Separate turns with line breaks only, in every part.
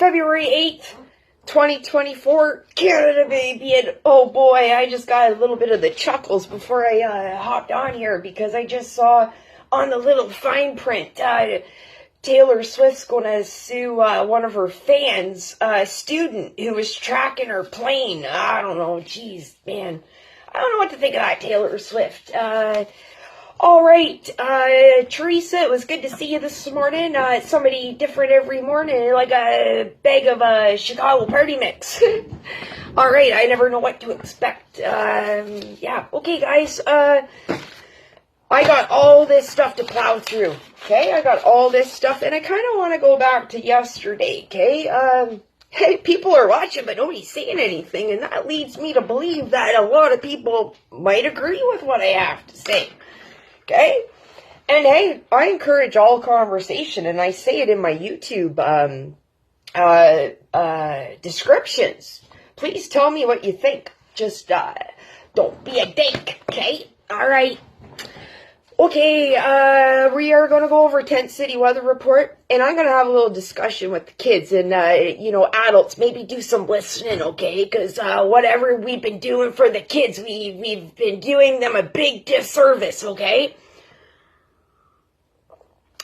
February 8th, 2024, Canada, baby. And oh boy, I just got a little bit of the chuckles before I hopped on here because I just saw on the little fine print, Taylor Swift's going to sue one of her fans, a student who was tracking her plane. I don't know, geez, man. I don't know what to think of that, Taylor Swift. All right, Teresa, it was good to see you this morning. It's somebody different every morning, like a bag of Chicago party mix. All right, I never know what to expect. Yeah, okay, guys. I got all this stuff to plow through. Okay, I got all this stuff, and I kind of want to go back to yesterday. Okay, hey, people are watching, but nobody's saying anything, and that leads me to believe that a lot of people might agree with what I have to say. Okay? And hey, I encourage all conversation, and I say it in my YouTube descriptions. Please tell me what you think. Just don't be a dink, okay? Alright. Okay, we are going to go over Tent City weather report, and I'm going to have a little discussion with the kids and, adults. Maybe do some listening, okay? Because whatever we've been doing for the kids, we've been doing them a big disservice, okay?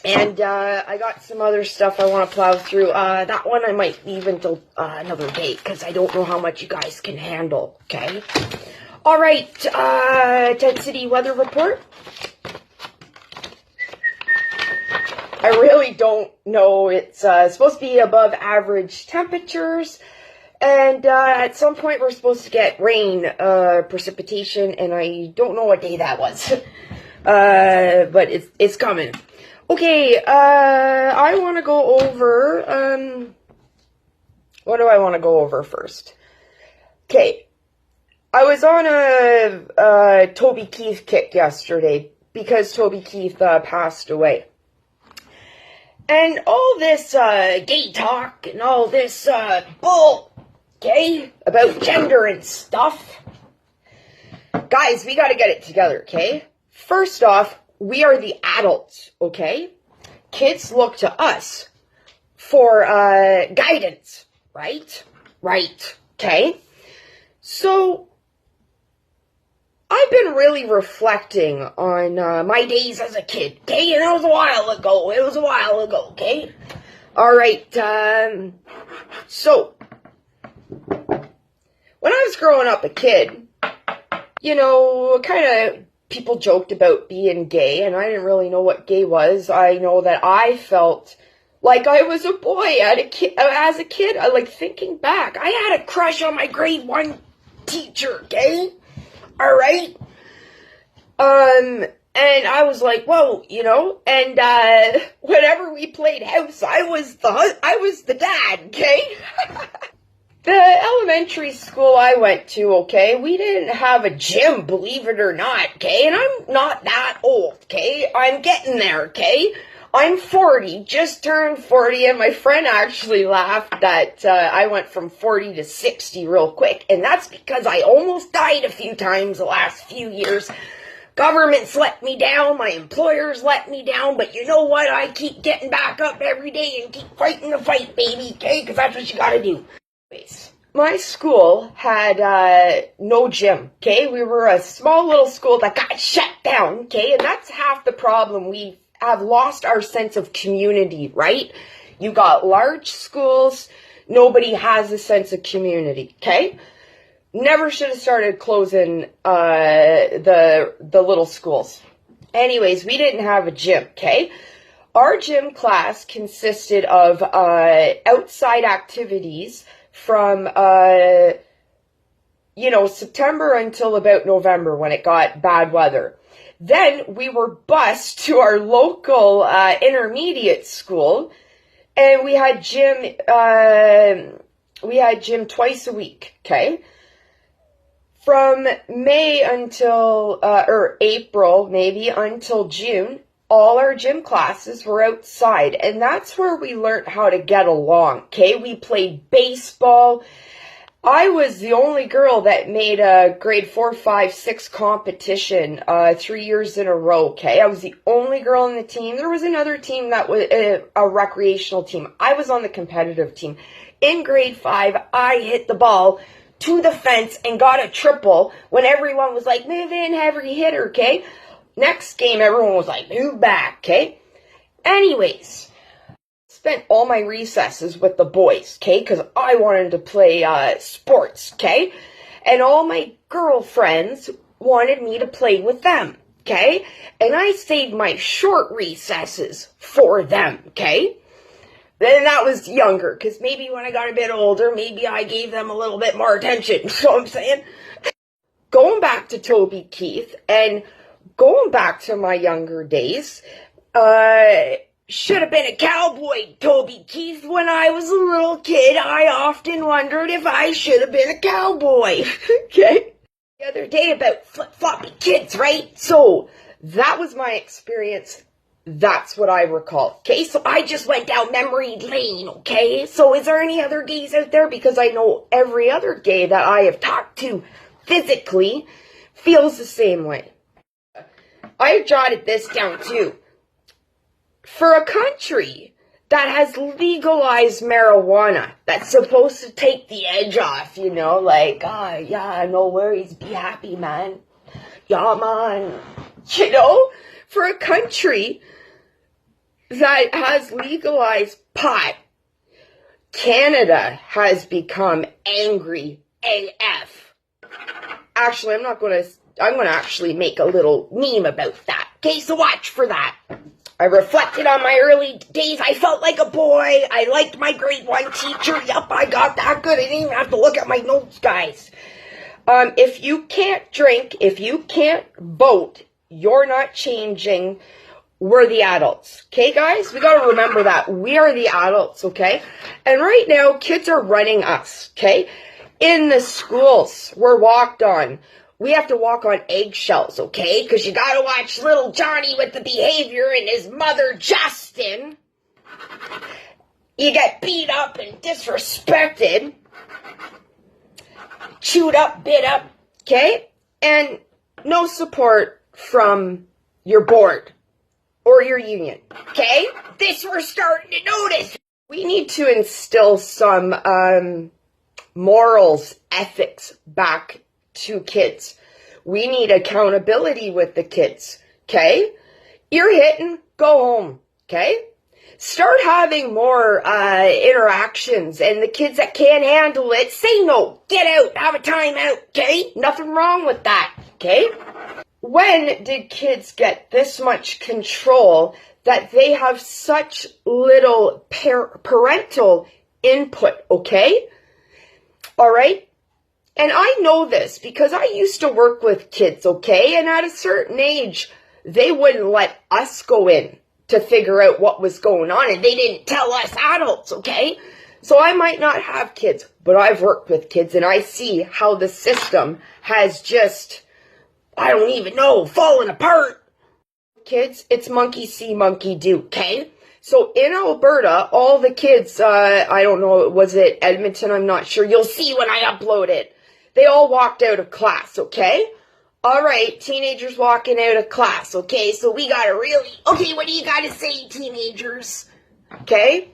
And I got some other stuff I want to plow through. That one I might leave until another day, because I don't know how much you guys can handle, okay? All right, Tent City weather report. I really don't know. It's supposed to be above average temperatures. And at some point we're supposed to get rain, precipitation. And I don't know what day that was. But it's coming. Okay, I want to go over... what do I want to go over first? Okay, I was on a Toby Keith kick yesterday because Toby Keith passed away. And all this gay talk and all this bull, okay, about gender and stuff. Guys, we got to get it together, okay? First off, we are the adults, okay? Kids look to us for guidance, right? Right, okay? So, I've been really reflecting on my days as a kid, okay? And it was a while ago. Okay? Alright, so, when I was growing up a kid, kind of people joked about being gay, and I didn't really know what gay was. I know that I felt like I was a boy as a kid. Like, thinking back, I had a crush on my grade 1 teacher, okay? Alright? And I was like, whoa, and, whenever we played house, I was the dad, okay? The elementary school I went to, okay, we didn't have a gym, believe it or not, okay? And I'm not that old, okay? I'm getting there, okay? I'm 40, just turned 40, and my friend actually laughed that I went from 40 to 60 real quick, and that's because I almost died a few times the last few years. Governments let me down, my employers let me down, but you know what? I keep getting back up every day and keep fighting the fight, baby, okay? Because that's what you gotta do. Anyways, my school had no gym, okay? We were a small little school that got shut down, okay? And that's half the problem. We have lost our sense of community, right? You got large schools, nobody has a sense of community, okay? Never should have started closing the little schools. Anyways, we didn't have a gym, okay? Our gym class consisted of outside activities from September until about November when it got bad weather. Then we were bused to our local intermediate school, and we had gym twice a week, okay? From May until, or April maybe, until June, all our gym classes were outside, and that's where we learned how to get along, okay? We played baseball, I was the only girl that made a grade 4, 5, 6 competition 3 years in a row, okay? I was the only girl on the team. There was another team that was a recreational team. I was on the competitive team. In grade 5, I hit the ball to the fence and got a triple when everyone was like, move in, heavy hitter, okay? Next game, everyone was like, move back, okay? Anyways, spent all my recesses with the boys, okay? Because I wanted to play sports, okay? And all my girlfriends wanted me to play with them, okay? And I saved my short recesses for them, okay? Then that was younger, because maybe when I got a bit older, maybe I gave them a little bit more attention, you know what I'm saying? Going back to Toby Keith, and going back to my younger days, should have been a cowboy, Toby Keith. When I was a little kid, I often wondered if I should have been a cowboy, okay? The other day about flip-floppy kids, right? So, that was my experience. That's what I recall, okay? So, I just went down memory lane, okay? So, is there any other gays out there? Because I know every other gay that I have talked to physically feels the same way. I jotted this down, too. For a country that has legalized marijuana, that's supposed to take the edge off, you know, like, yeah, no worries, be happy, man. Yeah, man. You know, for a country that has legalized pot, Canada has become angry AF. Actually, I'm going to actually make a little meme about that. Okay, so watch for that. I reflected on my early days. I felt like a boy. I liked my grade 1 teacher. Yup, I got that good. I didn't even have to look at my notes, guys. If you can't drink, if you can't vote, you're not changing. We're the adults. Okay, guys? We got to remember that. We are the adults, okay? And right now, kids are running us, okay? In the schools, we're walked on. We have to walk on eggshells, okay? Because you got to watch little Johnny with the behavior and his mother, Justin. You get beat up and disrespected. Chewed up, bit up, okay? And no support from your board or your union, okay? This we're starting to notice. We need to instill some morals, ethics back to kids. We need accountability with the kids, okay? You're hitting, go home, okay? Start having more interactions, and the kids that can't handle it, say no, get out, have a timeout, okay? Nothing wrong with that, okay? When did kids get this much control that they have such little parental input, okay? All right? And I know this because I used to work with kids, okay? And at a certain age, they wouldn't let us go in to figure out what was going on. And they didn't tell us adults, okay? So I might not have kids, but I've worked with kids. And I see how the system has just, I don't even know, fallen apart. Kids, it's monkey see, monkey do, okay? So in Alberta, all the kids, I don't know, was it Edmonton? I'm not sure. You'll see when I upload it. They all walked out of class, okay? All right, teenagers walking out of class, okay? So we got to really, okay, what do you got to say, teenagers? Okay?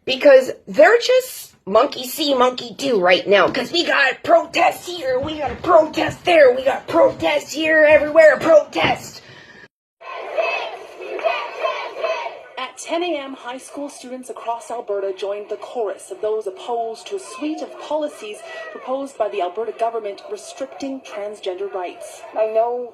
Because they're just monkey see, monkey do right now. Because we got to protest here, we got to protest there, we got to protest here, everywhere, protest.
At 10 a.m., high school students across Alberta joined the chorus of those opposed to a suite of policies proposed by the Alberta government restricting transgender rights.
I know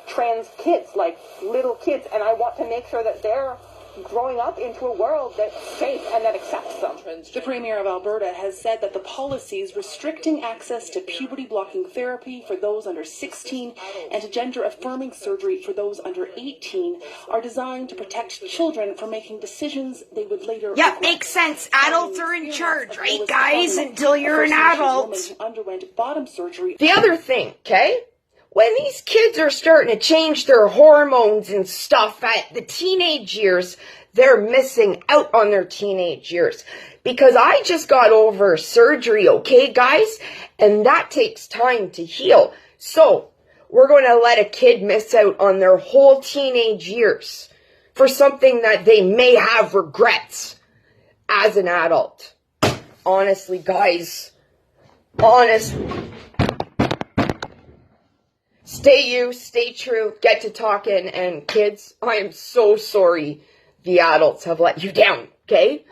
trans kids, like little kids, and I want to make sure that they're growing up into a world that's safe and that accepts them.
The Premier of Alberta has said that the policies restricting access to puberty-blocking therapy for those under 16 and to gender-affirming surgery for those under 18 are designed to protect children from making decisions they would later regret.
Makes sense. Adults are in charge, right, guys? Until you're an adult.
Who underwent bottom surgery.
The other thing, okay? When these kids are starting to change their hormones and stuff at the teenage years, they're missing out on their teenage years. Because I just got over surgery, okay, guys? And that takes time to heal. So, we're going to let a kid miss out on their whole teenage years for something that they may have regrets as an adult. Honestly, guys. Honestly. Stay you, stay true, get to talking, and kids, I am so sorry the adults have let you down, okay?